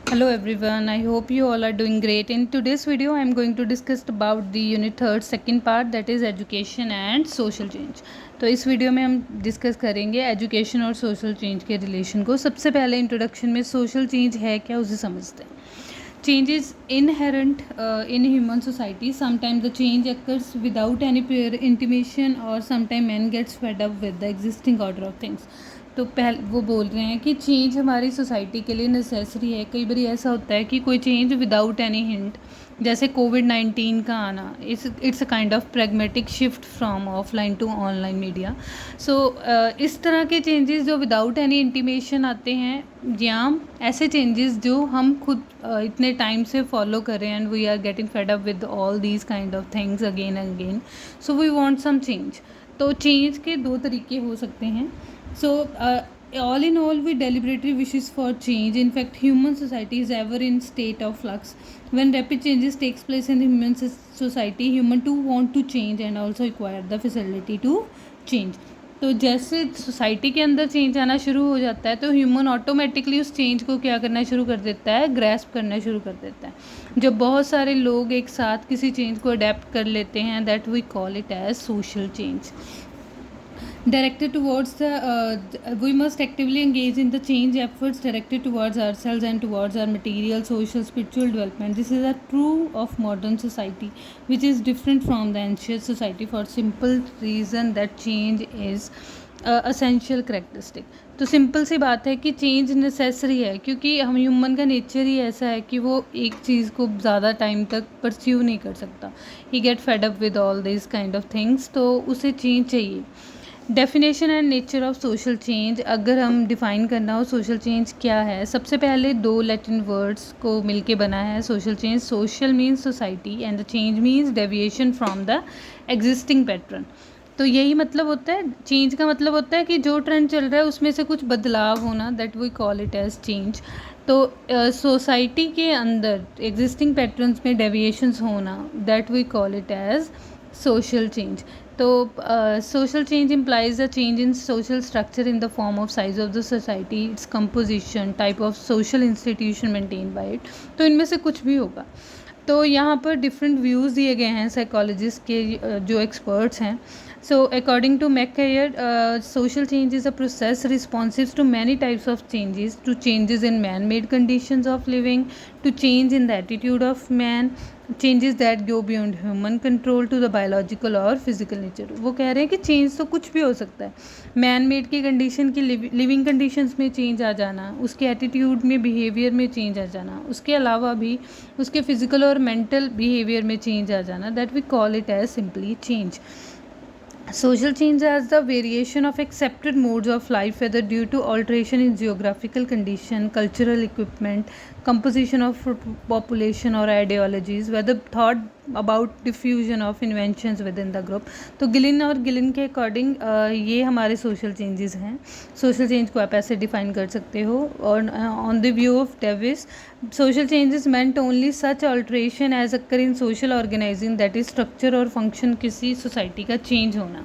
Hello everyone, I hope you all are doing great. In today's video, I am going to discuss about the unit third second part, that is education and social change. तो इस video में हम discuss करेंगे education और social change के relation को. सबसे पहले इंट्रोडक्शन में सोशल चेंज है क्या उसे समझते हैं. Change is inherent in human society. Sometimes the change occurs without any prior intimation or sometimes man gets fed up with the existing order of things. तो वो बोल रहे हैं कि चेंज हमारी सोसाइटी के लिए नेसेसरी है. कई बार ऐसा होता है कि कोई चेंज विदाउट एनी हिंट, जैसे कोविड-19 का आना, it's a kind of pragmatic shift from offline to online media. So इस तरह के चेंजेस जो विदाउट एनी इंटीमेशन आते हैं, या ऐसे चेंजेस जो हम खुद इतने टाइम से फॉलो कर रहे हैं and we are getting fed up with all these kind of things again and again, so we want some change. तो चेंज के दो तरीके हो सकते हैं. So, all in all, we deliberately wishes for change. In fact, human society is ever in state of flux. When rapid changes takes place in the human society, human too want to change and also acquire the facility to change. तो जैसे society के अंदर change आना शुरू हो जाता है तो ह्यूमन ऑटोमेटिकली उस चेंज को क्या करना शुरू कर देता है, ग्रैस्प करना शुरू कर देता है. जब बहुत सारे लोग एक साथ किसी चेंज को अडेप्ट कर लेते हैं, that we call it as social change. Directed towards we must actively engage in the change efforts directed towards ourselves and towards our material, social, spiritual development. This is a true of modern society, which is different from the ancient society for simple reason that change is essential characteristic. तो simple सी बात है कि change necessary है, क्योंकि हम human का nature ही ऐसा है कि वो एक चीज़ को ज़्यादा टाइम तक परस्यू नहीं कर सकता. He get fed up with all this kind of things. तो उसे चेंज चाहिए. Definition and nature of social change, अगर हम डिफ़ाइन करना हो सोशल चेंज क्या है, सबसे पहले दो लैटिन वर्ड्स को मिलके बना है social change. Social means society and the change means deviation from the existing pattern. तो यही मतलब होता है चेंज का. मतलब होता है कि जो ट्रेंड चल रहा है उसमें से कुछ बदलाव होना, that we call it as change. तो सोसाइटी के अंदर एग्जिस्टिंग पैटर्न्स में डेविएशंस होना, that we call it as social change. तो social change implies a change in social structure in the form of size of the society, its composition, type of social institution maintained by it. तो इनमें से कुछ भी होगा. तो यहाँ पर डिफरेंट व्यूज़ दिए गए हैं साइकोलॉजिस्ट के, जो एक्सपर्ट्स हैं. So according to McKayer, social change is a process responsive to many types of changes, to changes in man-made conditions of living, to change in the attitude of man, changes that go beyond human control, to the biological और physical nature. वो कह रहे हैं कि change तो कुछ भी हो सकता है. मैन मेड की कंडीशन की लिविंग कंडीशंस में चेंज आ जाना, उसके एटीट्यूड में, बिहेवियर में चेंज आ जाना, उसके अलावा भी उसके फिजिकल और मेंटल बिहेवियर में चेंज आ जाना, that we call it as simply change. Social change as the variation of accepted modes of life, whether due to alteration in geographical condition, cultural equipment, composition of population or ideologies, whether thought about diffusion of inventions within the group. तो Gillin और Gillin के according ये हमारे social changes हैं. Social change को आप ऐसे define कर सकते हो. और on the view of Davis, social changes meant only such alteration as occur in social organizing, that is structure और function किसी सोसाइटी का चेंज होना.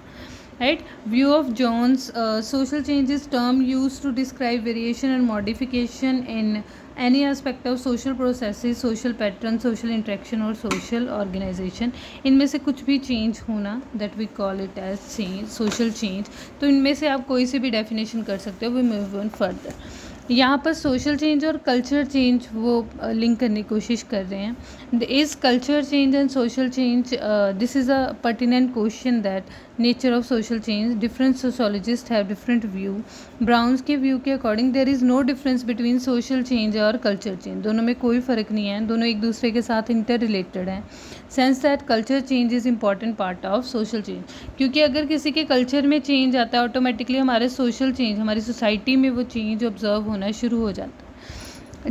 Right? View of Jones, social change is term used to describe variation and modification in any aspect of social processes, social pattern, social interaction और social organization. इनमें से कुछ भी change होना, that we call it as change, social change. तो इनमें से आप कोई से भी डेफिनेशन कर सकते हो. We move on further. यहाँ पर सोशल चेंज और कल्चर चेंज वो लिंक करने की कोशिश कर रहे हैं. Is culture change and social change, this is a pertinent question that nature of social change. Different sociologist have different view. Brown's के व्यू के according there is no difference between social change और culture change. दोनों में कोई फ़र्क नहीं है, दोनों एक दूसरे के साथ इंटर रिलेटेड हैं. Sense that culture change is important part of social change, क्योंकि अगर किसी के कल्चर में चेंज आता है, ऑटोमेटिकली हमारे सोशल चेंज, हमारी सोसाइटी में वो चेंज ऑब्जर्व होना शुरू हो जाता है.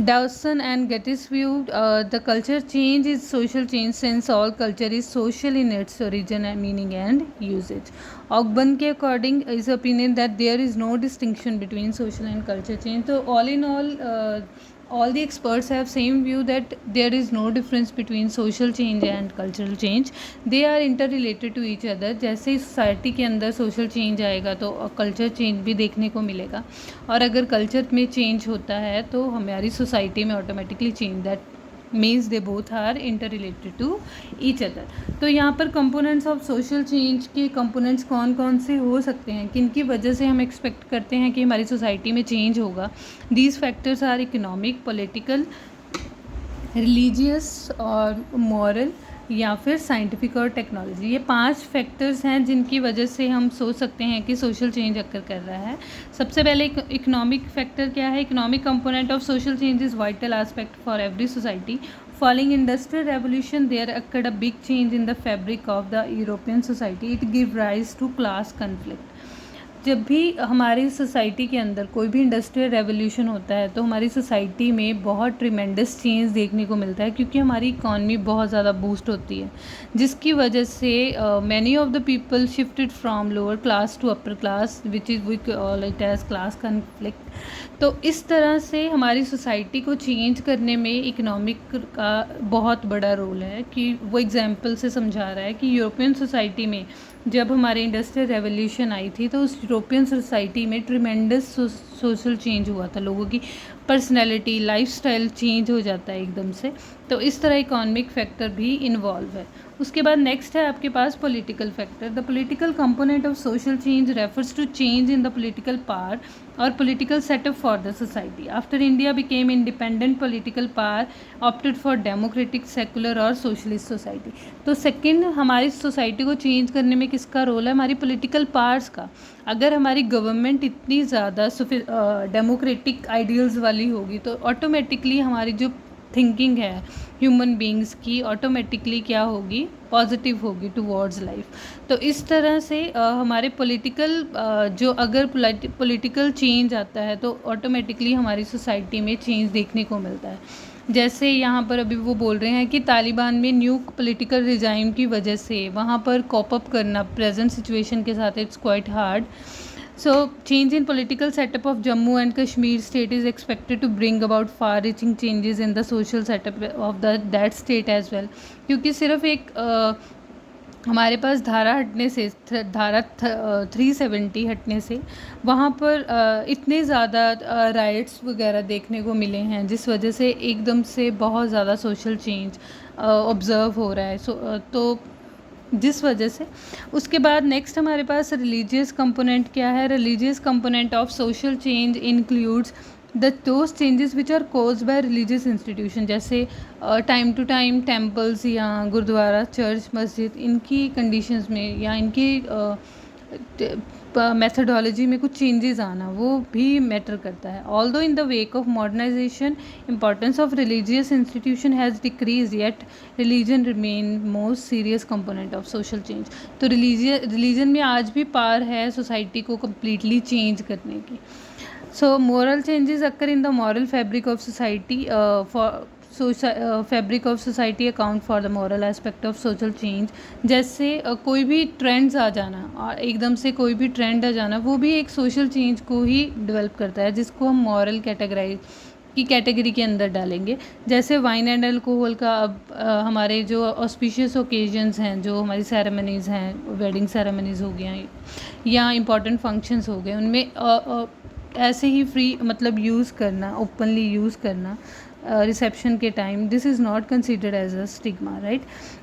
Dawson and Getty's view, the culture change is social change since all culture is social in its origin and meaning and usage. Ogburn के according is opinion that there is no distinction between social and culture change. तो all in all all the experts have same view that there is no difference between social change and cultural change. They are interrelated to each other. जैसे society के अंदर social change आएगा तो culture change भी देखने को मिलेगा, और अगर कल्चर में चेंज होता है तो हमारी सोसाइटी में automatically change, that means they both are inter related to each other. तो यहाँ पर कंपोनेंट्स ऑफ सोशल चेंज के कंपोनेंट्स कौन कौन से हो सकते हैं, किन की वजह से हम एक्सपेक्ट करते हैं कि हमारी सोसाइटी में चेंज होगा. These factors are economic, political, religious और मॉरल, या फिर साइंटिफिक और टेक्नोलॉजी. ये 5 फैक्टर्स हैं जिनकी वजह से हम सोच सकते हैं कि सोशल चेंज अक्कर कर रहा है. सबसे पहले इकोनॉमिक फैक्टर क्या है. Economic component of social change is vital aspect for every society. Following industrial revolution, there occurred a big change in the fabric of the European society. It gave rise to class conflict. जब भी हमारी society के अंदर कोई भी industrial revolution होता है तो हमारी सोसाइटी में बहुत ट्रिमेंडस चेंज देखने को मिलता है, क्योंकि हमारी इकॉनमी बहुत ज़्यादा बूस्ट होती है, जिसकी वजह से many of the people shifted from lower class to upper class, which is we call it as class conflict. तो इस तरह से हमारी सोसाइटी को चेंज करने में इकोनॉमिक का बहुत बड़ा रोल है. कि वो एग्जाम्पल से समझा रहा है कि यूरोपियन सोसाइटी में जब हमारे इंडस्ट्रियल रेवोल्यूशन आई थी तो उस यूरोपियन सोसाइटी में ट्रिमेंडस सोशल चेंज हुआ था. लोगों की पर्सनैलिटी, लाइफस्टाइल चेंज हो जाता है एकदम से. तो इस तरह इकोनॉमिक फैक्टर भी इन्वॉल्व है. उसके बाद नेक्स्ट है आपके पास political factor. The political component of social change refers to change in the political power और political setup for the society. After India became independent, political power opted for democratic, secular और socialist society. तो second, हमारी society को change करने में किसका role है? हमारी पॉलिटिकल पावर्स का. अगर हमारी गवर्नमेंट इतनी ज़्यादा डेमोक्रेटिक आइडियल्स वाली होगी तो ऑटोमेटिकली हमारी जो थिंकिंग है ह्यूमन बींग्स की ऑटोमेटिकली क्या होगी? पॉजिटिव होगी टुवर्ड्स लाइफ. तो इस तरह से हमारे पॉलिटिकल जो अगर पॉलिटिकल चेंज आता है तो ऑटोमेटिकली हमारी सोसाइटी में चेंज देखने को मिलता है. जैसे यहाँ पर अभी वो बोल रहे हैं कि तालिबान में न्यू पॉलिटिकल रिजाइम की वजह से वहाँ पर कॉप अप करना प्रेजेंट सिचुएशन के साथ it's quite hard. So, change in political setup of Jammu and Kashmir state is expected to bring about far-reaching changes in the social setup of that state as well. क्योंकि सिर्फ एक हमारे पास धारा हटने से, धारा 370 हटने से वहाँ पर इतने ज़्यादा राइट्स वगैरह देखने को मिले हैं, जिस वजह से एकदम से बहुत ज़्यादा सोशल चेंज ऑब्ज़र्व हो रहा है. तो जिस वजह से उसके बाद नेक्स्ट हमारे पास रिलीजियस कंपोनेंट क्या है. Religious component of social change includes those changes which are caused by religious institution. जैसे टाइम टू टाइम टेम्पल्स या गुरुद्वारा, चर्च, मस्जिद, इनकी कंडीशंस में या इनकी मेथडोलॉजी में कुछ चेंजेस आना वो भी मैटर करता है. Although in the wake of modernisation importance of religious institution has decrease, yet religion remain most serious component of social change. तो रिलीजन में आज भी पावर है सोसाइटी को कम्प्लीटली चेंज करने की. सो moral changes occur in the moral fabric of society. Fabric of society account for the moral aspect of social change. जैसे कोई भी ट्रेंड्स आ जाना और एकदम से कोई भी ट्रेंड आ जाना वो भी एक सोशल चेंज को ही डेवलप करता है, जिसको हम मॉरल कैटेगरी के अंदर डालेंगे. जैसे वाइन एंड अल्कोहल का अब हमारे जो ऑस्पिशियस ओकेजन्स हैं, जो हमारी सेरेमनीज़ हैं, वेडिंग सेरेमनीज़ हो गया या इंपॉर्टेंट फंक्शंस हो गए, उनमें ऐसे ही फ्री मतलब यूज़ करना, ओपनली यूज़ करना रिसेप्शन के time, this is not considered as a stigma, right.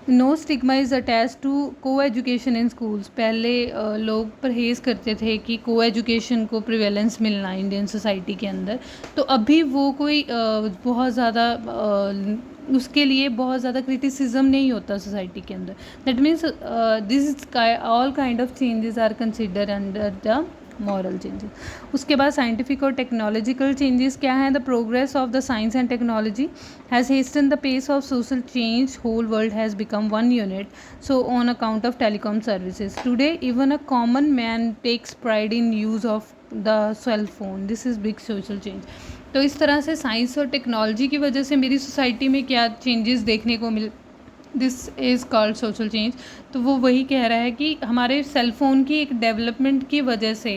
No stigma is attach to coeducation in schools. पहले लोग परहेज़ करते थे कि को एजुकेशन को प्रिवेलेंस मिलना इंडियन सोसाइटी के अंदर. तो अभी वो कोई बहुत ज़्यादा उसके लिए बहुत ज़्यादा क्रिटिसिज्म नहीं होता सोसाइटी के अंदर. That means this is all kind of changes are considered under the moral changes. उसके बाद साइंटिफिक और टेक्नोलॉजिकल चेंजेस क्या हैं. The progress of the science and technology has hasten the pace of social change. Whole world has become one unit, so on account of telecom services. Today even a common man takes pride in use of the cell phone. This is big social change. तो इस तरह से science और technology की वजह से मेरी society में क्या चेंजेस देखने को this is called social change. तो वो वही कह रहा है कि हमारे सेल फ़ोन की एक डेवलपमेंट की वजह से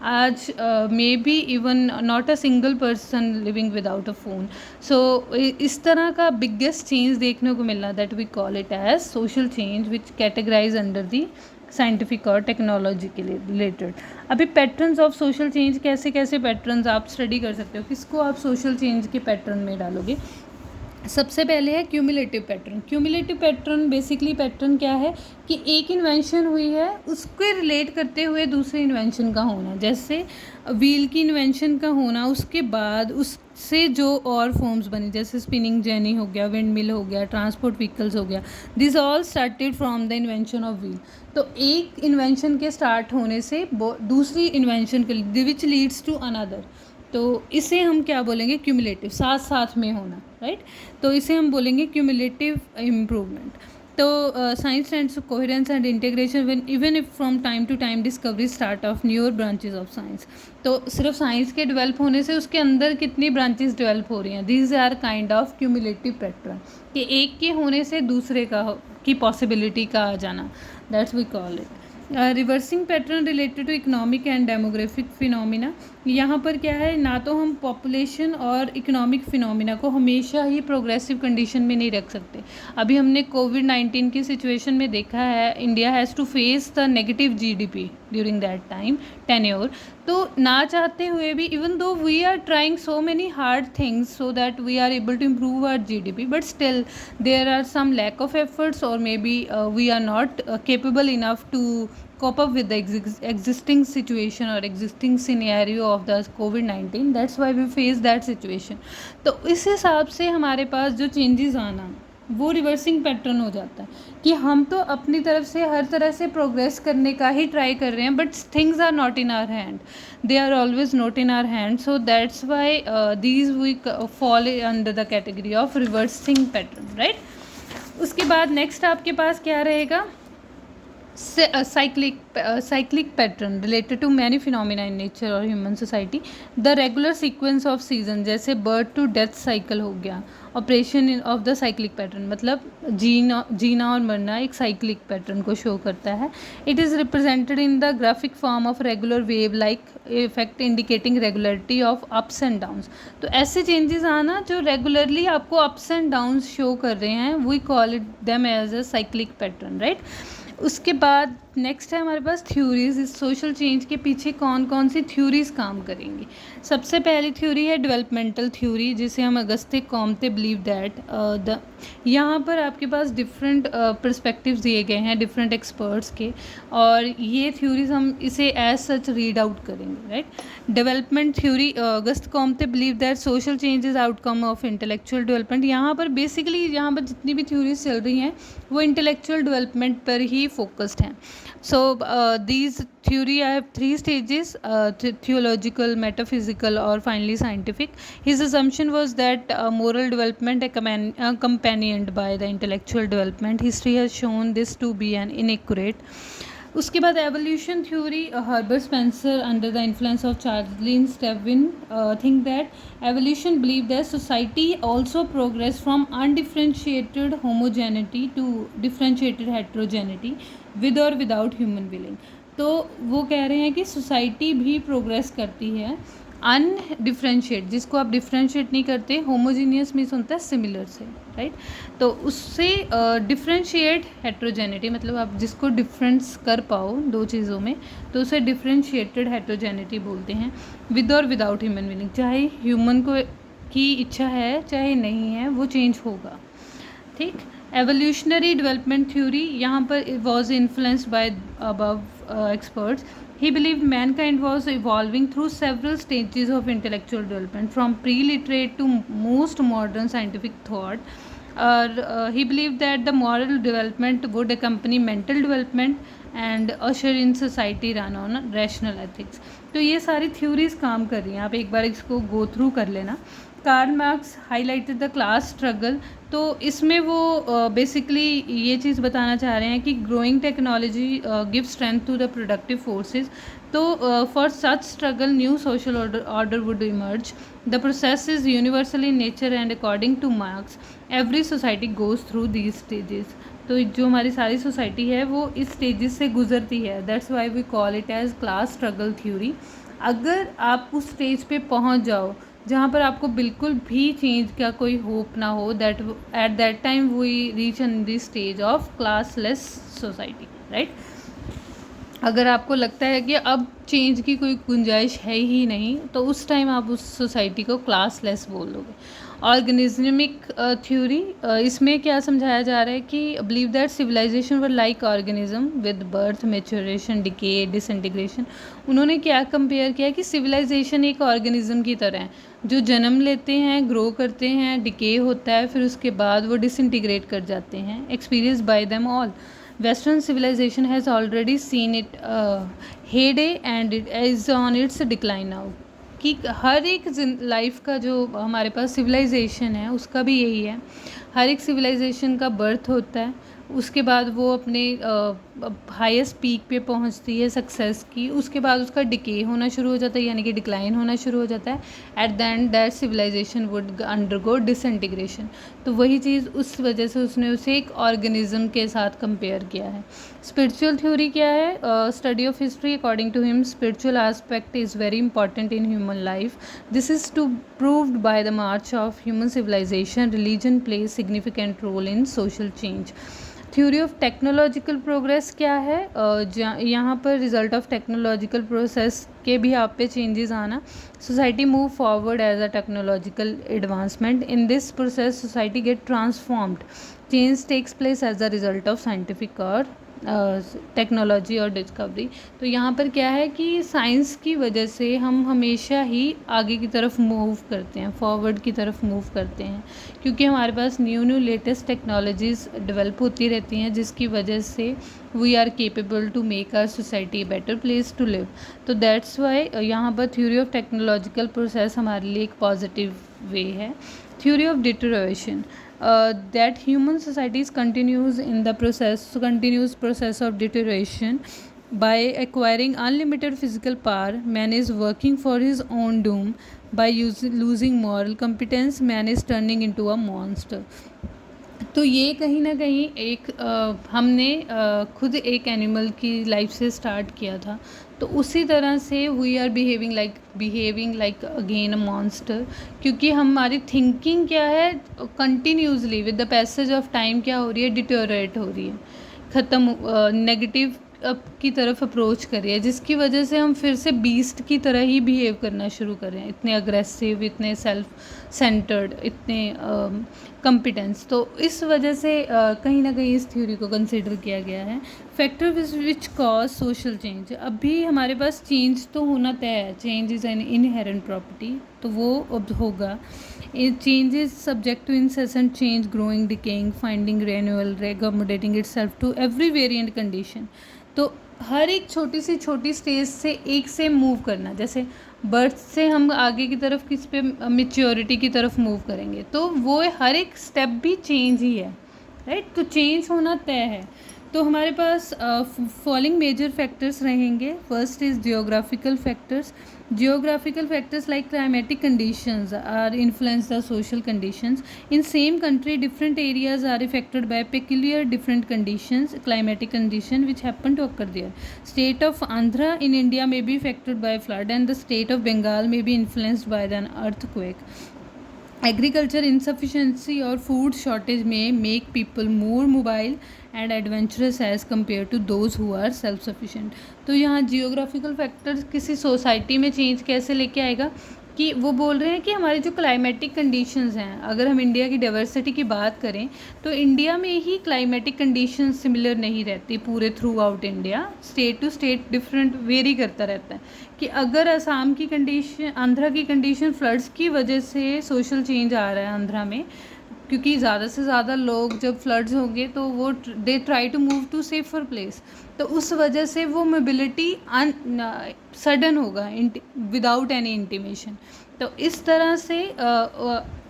आज maybe even not a single person living without a phone. So इस तरह का बिगेस्ट चेंज देखने को मिला, that we call it as social change which categorise under the scientific और टेक्नोलॉजी के लिए रिलेटेड. अभी पैटर्न्स ऑफ सोशल चेंज, कैसे कैसे पैटर्न्स आप स्टडी कर सकते हो, किसको आप सोशल चेंज के पैटर्न में डालोगे. सबसे पहले है cumulative pattern. Cumulative pattern basically pattern क्या है कि एक इन्वेंशन हुई है उसके रिलेट करते हुए दूसरे इन्वेंशन का होना. जैसे व्हील की इन्वेंशन का होना, उसके बाद उससे जो और फॉर्म्स बनी, जैसे स्पिनिंग जेनी हो गया, विंड मिल हो गया, ट्रांसपोर्ट व्हीकल्स हो गया. This all started from the invention of wheel. तो एक इन्वेंशन के स्टार्ट होने से दूसरी इन्वेंशन के विच लीड्स टू अनदर. तो इसे हम क्या बोलेंगे, क्यूमुलेटिव, साथ साथ में होना, राइट. तो इसे हम बोलेंगे क्यूमुलेटिव इम्प्रूवमेंट. तो science stands coherence and integration when even if from time to time discovery start of newer branches of science. तो सिर्फ साइंस के डेवलप होने से उसके अंदर कितनी ब्रांचेस डेवलप हो रही हैं, these are kind of cumulative pattern. कि एक के होने से दूसरे का की पॉसिबिलिटी का आ जाना, that's we call it. Reversing pattern related to economic and demographic phenomena. यहाँ पर क्या है, ना तो हम पॉपुलेशन और इकोनॉमिक फिनोमिना को हमेशा ही प्रोग्रेसिव कंडीशन में नहीं रख सकते. अभी हमने कोविड-19 की सिचुएशन में देखा है, India has to face the negative GDP during that time tenure. तो ना चाहते हुए भी, even though we are trying so many hard things so that we are able to improve our GDP, but still there are some lack of efforts और maybe we are not capable enough to cope up with the existing situation or existing scenario of the COVID-19. That's why we face that situation. तो इस हिसाब से हमारे पास जो changes आना वो reversing pattern हो जाता है कि हम तो अपनी तरफ से हर तरह से प्रोग्रेस करने का ही ट्राई कर रहे हैं, but things are not in our hand, they are always not in our hand. So that's why these we fall under the category of reversing pattern, right. उसके बाद नेक्स्ट आपके पास क्या रहेगा, cyclic pattern related to many phenomena in nature or human society. The regular sequence of season, जैसे birth to death cycle हो गया, operation of the cyclic pattern, मतलब जीना और मरना एक साइक्लिक पैटर्न को शो करता है. It is represented in the graphic form of regular wave like effect indicating regularity of ups and downs. तो ऐसे चेंजेस आना जो रेगुलरली आपको अप्स एंड डाउन्स शो कर रहे हैं, we call it them as a cyclic pattern, right. उसके बाद नेक्स्ट है हमारे पास थ्योरीज. इस सोशल चेंज के पीछे कौन कौन सी थ्योरीज काम करेंगी. सबसे पहली थ्योरी है डेवलपमेंटल थ्योरी, जिसे हम अगस्ते कॉम्ते बिलीव दैट द. यहाँ पर आपके पास डिफरेंट पर्सपेक्टिव्स दिए गए हैं डिफरेंट एक्सपर्ट्स के, और ये थ्योरीज हम इसे एज सच रीड आउट करेंगे, right. Development theory, Auguste Comte believe that social change is outcome of intellectual development. यहाँ पर बेसिकली यहाँ पर जितनी भी थ्योरीज चल रही हैं वो इंटेलेक्चुअल डेवलपमेंट पर ही फोकस्ड हैं. So these theory I have three stages, theological, metaphysical or finally scientific. His assumption was that moral development accompanied by the intellectual development. History has shown this to be an inaccurate. उसके बाद evolution theory, Herbert Spencer under the influence of Charlin Stevin think that evolution believe that society also progress from undifferentiated homogeneity to differentiated heterogeneity with और without human willing. तो वो कह रहे हैं कि society भी प्रोग्रेस करती है अनडिफ्रेंशिएट, जिसको आप डिफ्रेंशिएट नहीं करते, होमोजीनियस मीन्स होता है सिमिलर से, राइट. तो उससे डिफ्रेंशिएट हेट्रोजेनिटी, मतलब आप जिसको डिफरेंस कर पाओ दो चीज़ों में, तो उसे डिफ्रेंशिएटेड हेट्रोजेनिटी बोलते हैं. विद और विदाउट ह्यूमन विलिंग, चाहे ह्यूमन को की इच्छा है चाहे नहीं है, वो चेंज होगा, ठीक. एवोल्यूशनरी डेवलपमेंट थ्योरी, यहाँ पर was influenced by above experts. He believed mankind was evolving through several stages of intellectual development, from pre-literate to most modern scientific thought. He believed that the moral development would accompany mental development and usher in society run on rational ethics. तो ये सारी theories काम कर रही हैं, आप एक बार इसको गो थ्रू कर लेना. Karl Marx highlighted the class struggle. तो इसमें वो बेसिकली ये चीज़ बताना चाह रहे हैं कि growing technology give strength to the productive forces. तो for such struggle new social order would emerge. The process is universal in nature and according to Marx every society goes through these stages. तो जो हमारी सारी society है वो इस stages से गुजरती है. That's why we call it as class struggle theory. अगर आप उस स्टेज पे पहुंच जाओ जहाँ पर आपको बिल्कुल भी चेंज का कोई होप ना हो, that at that time we reach in the stage of classless society, right. अगर आपको लगता है कि अब चेंज की कोई गुंजाइश है ही नहीं, तो उस टाइम आप उस सोसाइटी को क्लासलेस बोल दोगे। ऑर्गेनिज्मिक थ्योरी, इसमें क्या समझाया जा रहा है कि believe that civilisation were like organism with birth, maturation, decay, disintegration. उन्होंने क्या कंपेयर किया कि सिविलाइजेशन एक ऑर्गेनिज्म की तरह है, जो जन्म लेते हैं, ग्रो करते हैं, डिके होता है, फिर उसके बाद वो डिसइंटीग्रेट कर जाते हैं, experience by them all. Western civilization has already seen it heyday and it is on its decline now। कि हर एक लाइफ का जो हमारे पास सिविलाइजेशन है उसका भी यही है, हर एक सिविलाइजेशन का बर्थ होता है, उसके बाद वो अपने हाईएस्ट पीक पे पहुंचती है सक्सेस की, उसके बाद उसका डिके होना शुरू हो जाता है, यानी कि डिक्लाइन होना शुरू हो जाता है। At the end that civilisation would undergo disintegration. तो वही चीज़ उस वजह से उसने उसे एक ऑर्गेनिज्म के साथ कंपेयर किया है। स्पिरिचुअल थ्योरी क्या है? Study of history, according to him spiritual aspect is very important in human life. This is to proved by the march of human civilisation. Religion plays significant role in social change. Theory of technological progress क्या है? यहाँ पर result of technological process के भी आप पे changes आना। Society move forward as a technological advancement. In this process society get transformed. Change takes place as a result of scientific और टेक्नोलॉजी और डिस्कवरी। तो यहाँ पर क्या है कि साइंस की वजह से हम हमेशा ही आगे की तरफ मूव करते हैं, फॉरवर्ड की तरफ मूव करते हैं, क्योंकि हमारे पास न्यू लेटेस्ट टेक्नोलॉजीज़ डेवलप होती रहती हैं, जिसकी वजह से we are capable to make our society better place to live. तो दैट्स वाई यहाँ पर थ्योरी ऑफ टेक्नोलॉजिकल प्रोसेस हमारे लिए एक पॉजिटिव वे है। Theory of deterioration, that human societies continues in the continuous process of deterioration. By acquiring unlimited physical power, man is working for his own doom. By losing moral competence, man is turning into a monster। तो ये कहीं ना कहीं एक हमने खुद एक animal की लाइफ से स्टार्ट किया था, तो उसी तरह से we are behaving like again a monster. क्योंकि हमारी थिंकिंग क्या है, continuously with the passage of time क्या हो रही है, डिटोरेट हो रही है, ख़त्म, नेगेटिव की तरफ अप्रोच कर रही है, जिसकी वजह से हम फिर से बीस्ट की तरह ही बिहेव करना शुरू कर रहे हैं, इतने अग्रेसिव, इतने सेल्फ सेंटर्ड, इतने कॉम्पिटेंस। तो इस वजह से कहीं ना कहीं इस थ्योरी को कंसिडर किया गया है। Factor which cause social change, अभी हमारे पास चेंज तो होना तय है, change is an inherent property, तो वो अब होगा। Change is subject to incessant change, growing, decaying, finding renewal, reaccommodating itself to every variant condition. तो हर एक छोटी स्टेज से एक से मूव करना, जैसे बर्थ से हम आगे की तरफ किस पे मैच्योरिटी की तरफ मूव करेंगे, तो वो हर एक स्टेप भी चेंज ही है, राइट। तो चेंज होना तय है। तो हमारे पास फॉलोइंग मेजर फैक्टर्स रहेंगे। First is geographical factors. Geographical factors like climatic conditions are influence the social conditions. In same country, different areas are affected by peculiar different conditions, climatic condition which happen to occur there. State of Andhra in India may be affected by flood, and the state of Bengal may be influenced by an earthquake. Agriculture insufficiency or food shortage may make people more mobile and adventurous as compared to those who are self sufficient। तो यहाँ geographical factors किसी society में change कैसे लेके आएगा, कि वो बोल रहे हैं कि हमारी जो क्लाइमेटिक कंडीशंस हैं, अगर हम इंडिया की डाइवर्सिटी की बात करें तो इंडिया में ही क्लाइमेटिक कंडीशंस सिमिलर नहीं रहती पूरे throughout India, state to state different vary करता रहता है। कि अगर असम की कंडीशन, आंध्रा की कंडीशन फ्लड्स की वजह से सोशल चेंज आ रहा है आंध्रा में, क्योंकि ज़्यादा से ज़्यादा लोग जब फ्लड्स होंगे तो वो they try to move to safer place, तो उस वजह से वो मोबिलिटी सडन होगा विदाउट एनी इंटीमेशन। तो इस तरह से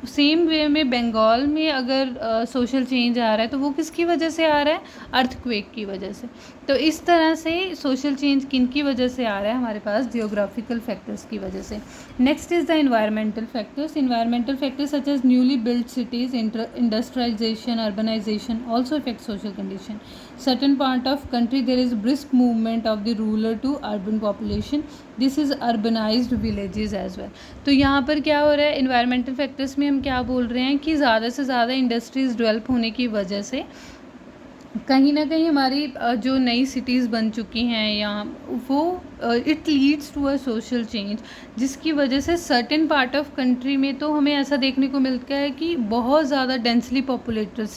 सेम वे में बंगाल में अगर सोशल चेंज आ रहा है तो वो किसकी वजह से आ रहा है, अर्थक्वेक की वजह से। तो इस तरह से सोशल चेंज किन की वजह से आ रहा है, हमारे पास जियोग्राफिकल फैक्टर्स की वजह से। Next is the environmental factors. Environmental factors such as newly built cities, industrialisation, urbanisation also effect social condition. Certain part of country there is brisk movement of the rural to urban population, this is urbanised villages as well. तो यहाँ पर क्या हो रहा है, environmental factors में हम क्या बोल रहे हैं कि ज़्यादा से ज़्यादा इंडस्ट्रीज़ डेवलप होने की वजह से कहीं ना कहीं हमारी जो नई सिटीज़ बन चुकी हैं या वो it leads to a social change, जिसकी वजह से सर्टेन पार्ट ऑफ कंट्री में तो हमें ऐसा देखने को मिलता है कि बहुत ज़्यादा डेंसली पॉपुलेटेड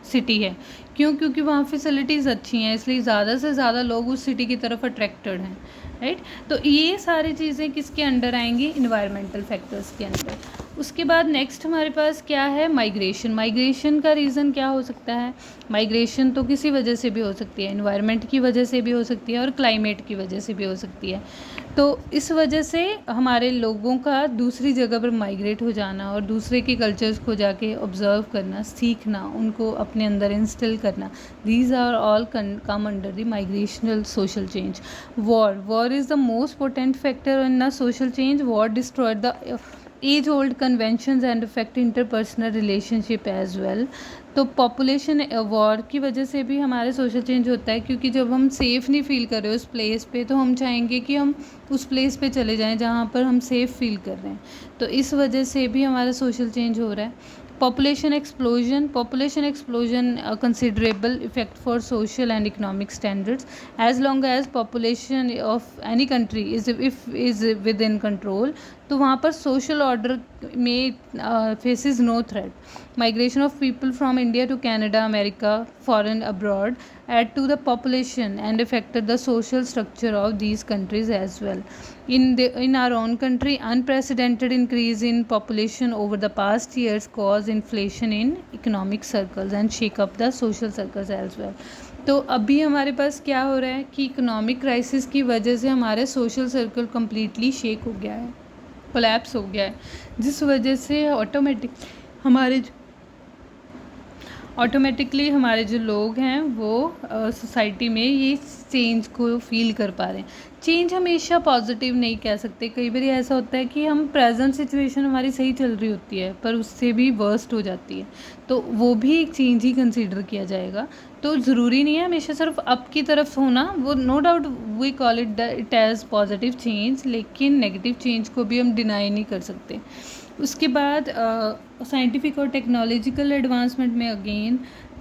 सिटी है। क्यों? क्योंकि वहाँ फैसिलिटीज़ अच्छी हैं, इसलिए ज़्यादा से ज़्यादा लोग उस सिटी की तरफ अट्रैक्टेड हैं, राइट। तो ये सारी चीज़ें किसके अंडर आएंगी, इन्वायरमेंटल फैक्टर्स के अंडर। उसके बाद नेक्स्ट हमारे पास क्या है, माइग्रेशन। माइग्रेशन का रीज़न क्या हो सकता है, माइग्रेशन तो किसी वजह से भी हो सकती है, इन्वायरमेंट की वजह से भी हो सकती है और क्लाइमेट की वजह से भी हो सकती है। तो इस वजह से हमारे लोगों का दूसरी जगह पर माइग्रेट हो जाना और दूसरे के कल्चर्स को जाके ऑब्ज़र्व करना, सीखना, उनको अपने अंदर इंस्टिल करना, these are all come under the migrational social change. War is the most potent factor in a social change. War destroyed the age old conventions and affect interpersonal relationship as well. तो population war की वजह से भी हमारे social change होता है, क्योंकि जब हम सेफ़ नहीं फील कर रहे उस प्लेस पे तो हम चाहेंगे कि हम उस प्लेस पे चले जाएं जहाँ पर हम सेफ़ फील कर रहे हैं। तो इस वजह से भी हमारा सोशल चेंज हो रहा है। population explosion considerable effect for social and economic standards, as long as population of any country is within control, तो वहाँ पर social order में faces no threat. Migration of people from India to Canada, America, foreign abroad add to the population and affected the social structure of these countries as well. In our own country, unprecedented increase in population over the past years caused inflation in economic circles and shake up the social circles as well. तो अभी हमारे पास क्या हो रहा है कि economic crisis की वजह से हमारे सोशल सर्कल कम्प्लीटली शेक हो गया है, कोलैप्स हो गया है, जिस वजह से ऑटोमेटिकली हमारे जो लोग हैं वो सोसाइटी में ये चेंज को फील कर पा रहे हैं। चेंज हमेशा पॉजिटिव नहीं कह सकते, कई बार ऐसा होता है कि हम प्रेजेंट सिचुएशन हमारी सही चल रही होती है पर उससे भी वर्स्ट हो जाती है, तो वो भी एक चेंज ही कंसीडर किया जाएगा। तो ज़रूरी नहीं है हमेशा सिर्फ अप की तरफ होना, वो no doubt we call it as positive change, लेकिन नेगेटिव चेंज को भी हम डिनाई नहीं कर सकते। उसके बाद साइंटिफिक और टेक्नोलॉजिकल एडवांसमेंट में अगेन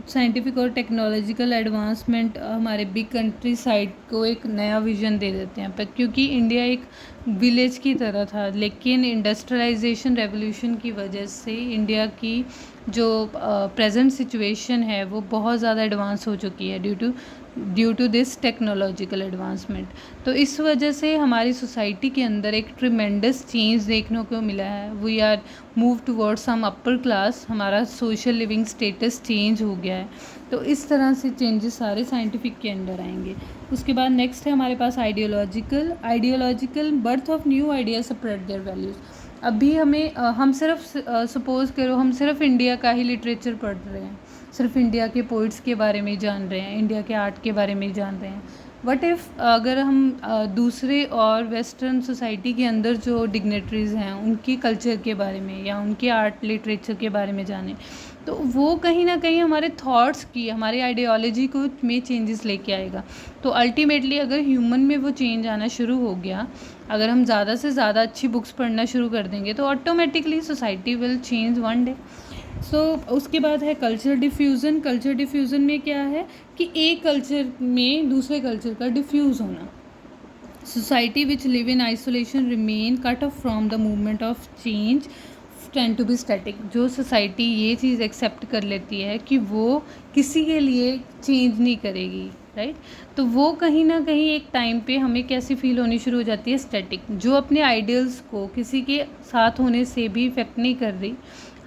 साइंटिफिक और टेक्नोलॉजिकल एडवांसमेंट हमारे बिग कंट्री साइड को एक नया विजन दे देते हैं, पर क्योंकि इंडिया एक विलेज की तरह था, लेकिन इंडस्ट्रियलाइजेशन रेवोल्यूशन की वजह से इंडिया की जो प्रेजेंट सिचुएशन है वो बहुत ज़्यादा एडवांस हो चुकी है due to this technological advancement. तो इस वजह से हमारी सोसाइटी के अंदर एक ट्रिमेंडस चेंज देखने को मिला है। We are move towards some upper class, हमारा सोशल लिविंग स्टेटस चेंज हो गया है। तो इस तरह से चेंजेस सारे साइंटिफिक के अंडर आएंगे। उसके बाद नेक्स्ट है हमारे पास ideological birth of new idea spread their values. अभी हमें हम सिर्फ सपोज़ करो हम सिर्फ इंडिया का ही लिटरेचर पढ़ रहे हैं, सिर्फ इंडिया के पोइट्स के बारे में जान रहे हैं, इंडिया के आर्ट के बारे में जान रहे हैं। वट इफ़ अगर हम दूसरे और वेस्टर्न सोसाइटी के अंदर जो डिग्नेटरीज़ हैं उनकी कल्चर के बारे में या उनके आर्ट लिटरेचर के बारे में जानें, तो वो कहीं ना कहीं हमारे थॉट्स की, हमारी आइडियोलॉजी को में चेंजेस लेके आएगा। तो अल्टीमेटली अगर ह्यूमन में वो चेंज आना शुरू हो गया, अगर हम ज़्यादा से ज़्यादा अच्छी बुक्स पढ़ना शुरू कर देंगे तो automatically society will change one day. उसके बाद है कल्चर डिफ्यूज़न में क्या है कि एक कल्चर में दूसरे कल्चर का डिफ्यूज़ होना। Society which live in isolation remain cut off from the movement of change tend to be static. जो सोसाइटी ये चीज़ एक्सेप्ट कर लेती है कि वो किसी के लिए चेंज नहीं करेगी, राइट, तो वो कहीं ना कहीं एक टाइम पे हमें कैसी फील होनी शुरू हो जाती है, स्टैटिक। जो अपने आइडियल्स को किसी के साथ होने से भी इफेक्ट नहीं कर रही,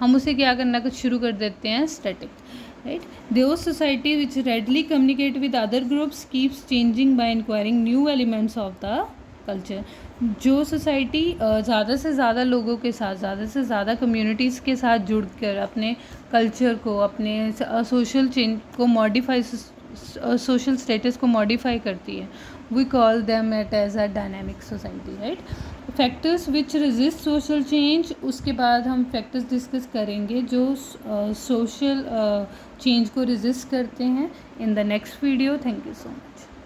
हम उसे क्या करना कुछ शुरू कर देते हैं, static, right. Those society which readily communicate with other groups keeps changing by inquiring new elements of the culture. जो सोसाइटी ज़्यादा से ज़्यादा लोगों के साथ, ज़्यादा से ज़्यादा कम्युनिटीज़ के साथ जुड़कर अपने कल्चर को, अपने सोशल चेंज को मॉडिफाई, सोशल स्टेटस को मॉडिफाई करती है, we call them it as a dynamic society, right. Factors which resist social change, उसके बाद हम फैक्टर्स डिस्कस करेंगे जो सोशल चेंज को रेजिस्ट करते हैं in the next video. Thank you so much.